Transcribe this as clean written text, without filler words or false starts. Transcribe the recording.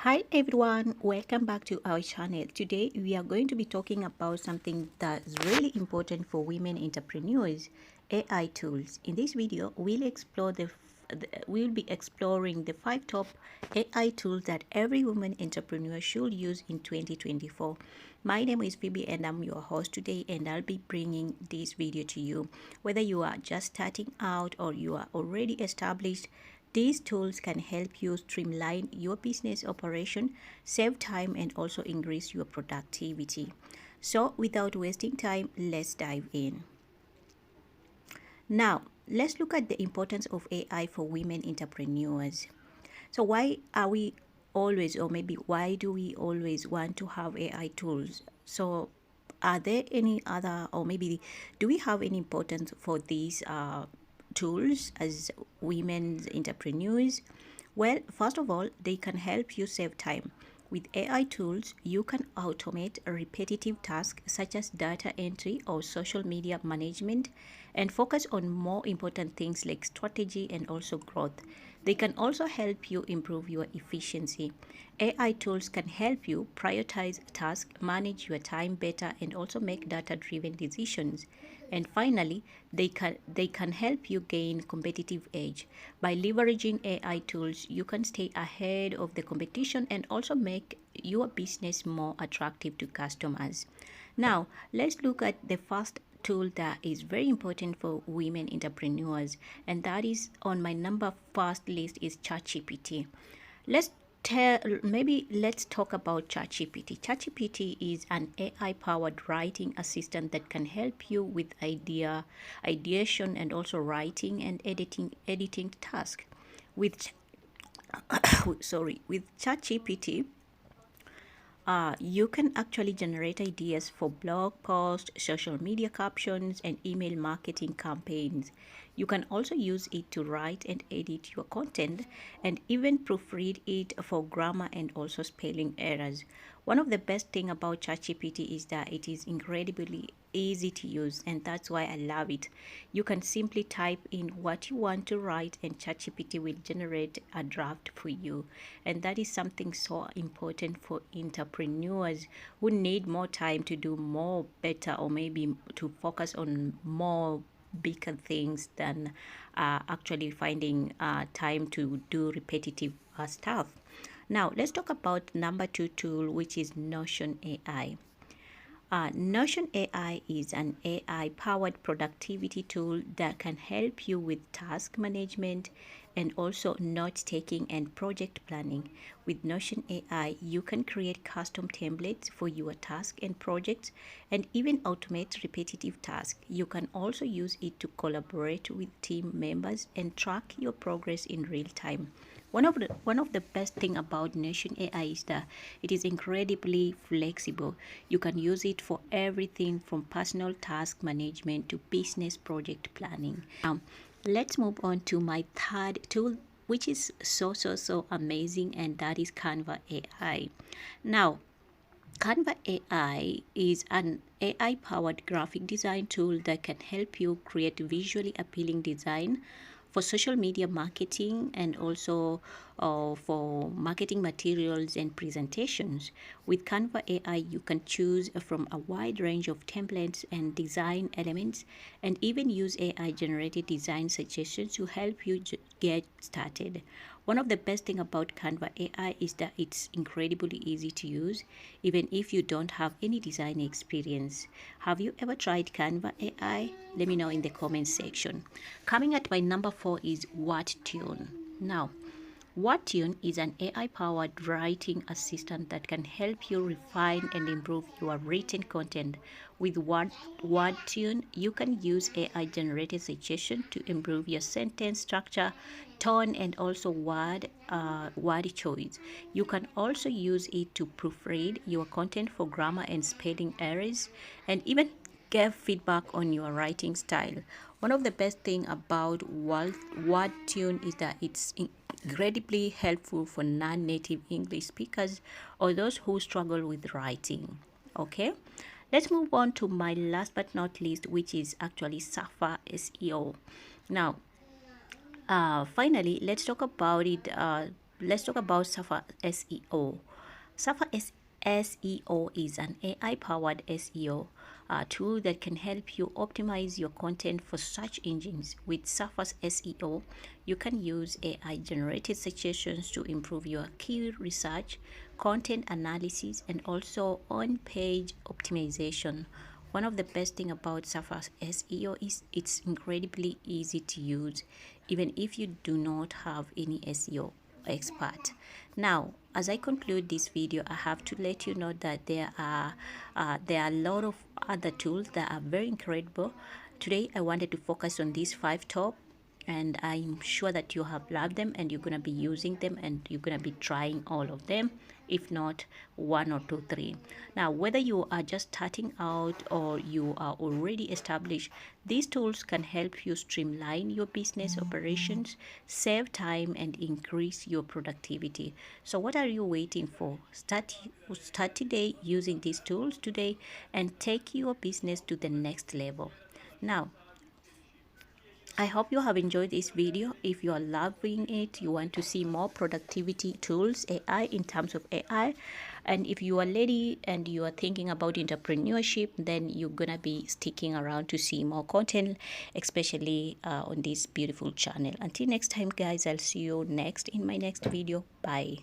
Hi everyone, welcome back to our channel. Today we are going to be talking about something that's really important for women entrepreneurs, AI tools. In this video, we'll be exploring the 5 top AI tools that every woman entrepreneur should use in 2024. My name is Phoebe and I'm your host today, and I'll be bringing this video to you. Whether you are just starting out or you are already established, these tools can help you streamline your business operation, save time, and also increase your productivity. So, without wasting time, let's dive in. Now, let's look at the importance of AI for women entrepreneurs. So, why are we always, or maybe why do we always want to have AI tools? So, are there any other, or maybe do we have any importance for these tools as women entrepreneurs? Well, first of all, they can help you save time. With AI tools, you can automate repetitive tasks such as data entry or social media management and focus on more important things like strategy and also growth. They can also help you improve your efficiency. AI tools can help you prioritize tasks, manage your time better, and also make data-driven decisions. And finally, they can help you gain competitive edge. By leveraging AI tools, you can stay ahead of the competition and also make your business more attractive to customers. Now, let's look at the first tool that is very important for women entrepreneurs, and that is on my number first list is ChatGPT. Let's let's talk about ChatGPT. ChatGPT is an AI-powered writing assistant that can help you with ideation and also writing and editing tasks. With with ChatGPT, you can actually generate ideas for blog posts, social media captions, and email marketing campaigns. You can also use it to write and edit your content and even proofread it for grammar and also spelling errors. One of the best thing about ChatGPT is that it is incredibly easy to use, and that's why I love it. You can simply type in what you want to write and ChatGPT will generate a draft for you. And that is something so important for entrepreneurs who need more time to do more better, or maybe to focus on more bigger things than actually finding time to do repetitive stuff. Now, let's talk about number 2 tool, which is Notion AI. Notion AI is an AI powered productivity tool that can help you with task management and also note taking and project planning. With Notion AI, you can create custom templates for your tasks and projects and even automate repetitive tasks. You can also use it to collaborate with team members and track your progress in real time. One of the best thing about Notion AI is that it is incredibly flexible. You can use it for everything from personal task management to business project planning. Let's move on to my third tool, which is so amazing, and that is Canva AI. Now, Canva AI is an AI powered graphic design tool that can help you create visually appealing design for social media marketing and also for marketing materials and presentations. With Canva AI, you can choose from a wide range of templates and design elements, and even use AI generated design suggestions to help you get started. One of the best thing about Canva AI is that it's incredibly easy to use, even if you don't have any design experience. Have you ever tried Canva AI? Let me know in the comment section. Coming at my number 4 is WordTune. Now, WordTune is an AI-powered writing assistant that can help you refine and improve your written content. With WordTune, you can use AI-generated suggestions to improve your sentence structure, tone, and also word choice. You can also use it to proofread your content for grammar and spelling errors, and even give feedback on your writing style. One of the best thing about WordTune is that it's incredibly helpful for non-native English speakers or those who struggle with writing. Okay, let's move on to my last but not least, which is actually Safa SEO. Now, finally, let's talk about it. let's talk about Safa SEO. Safa SEO is an AI-powered SEO tool that can help you optimize your content for search engines. With Safa's SEO, you can use AI-generated suggestions to improve your key research, content analysis, and also on-page optimization. One of the best thing about Safa's SEO is it's incredibly easy to use, even if you do not have any SEO expert. Now, as I conclude this video, I have to let you know that there are a lot of other tools that are very incredible. Today, I wanted to focus on these 5 top, and I'm sure that you have loved them and you're gonna be using them and you're gonna be trying all of them, if not 1 or 2 3. Now, whether you are just starting out or you are already established, these tools can help you streamline your business operations, save time, and increase your productivity. So what are you waiting for? Start today using these tools today and take your business to the next level. Now, I hope you have enjoyed this video. If you are loving it, you want to see more productivity tools, AI, in terms of AI, and if you are ready and you are thinking about entrepreneurship, then you're gonna be sticking around to see more content, especially on this beautiful channel. Until next time, guys, I'll see you next in my next video. Bye.